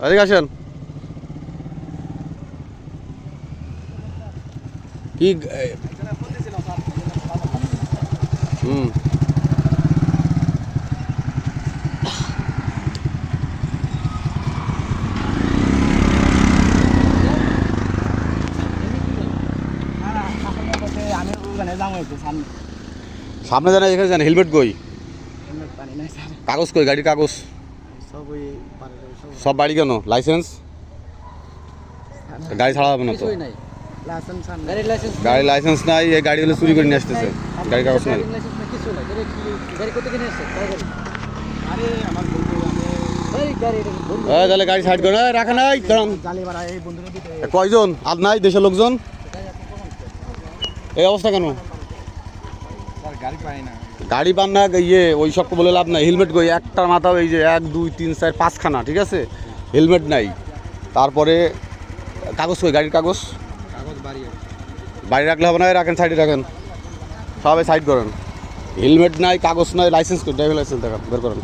এদিকে আসেন। কি হুম আমি ওখানে যাবো একটু সামনে। সামনে জানা এখানে জানা হেলমেট কই? পানি নাই স্যার, কাগজ কই? গাড়ির কাগজ সব ওই পারে সব বাড়ি কেন? লাইসেন্স? গাড়ি ছাড়া হবে না তো। কিছুই নাই, লাইসেন্স গাড়ির লাইসেন্স গাড়ির লাইসেন্স নাই, এই গাড়িগুলো চুরি করে নিয়ে আসতেছে। গাড়ির কাগজ নাই। লাইসেন্স নাই, কিছু নাই। গাড়ি কোথা থেকে এসেছে? আরে আমার বন্ধু এই গাড়ি বন্ধু তাহলে গাড়ি সাইড করে রাখা নাই কারণ জালি মারা এই বন্ধুরা দিতে কয়জন আর নাই দেশের লোকজন? এই অবস্থা কেন? স্যার গাড়ি পাই না। গাড়ি পান না, ইয়ে ওই সব বলে লাভ নাই। হেলমেট কই? একটার মাথা এই যে 1 2 3 4 5খানা, ঠিক আছে? হেলমেট নাই। তারপরে কাগজ কই? গাড়ির কাগজ কাগজ বাড়ি বাড়ি রাখলে হবে না, রাখেন সাইডে রাখেন, সবাই সাইড করেন। হেলমেট নাই, কাগজ নাই, লাইসেন্স কই? ড্রাইভিং লাইসেন্স দেখান, বের করেন।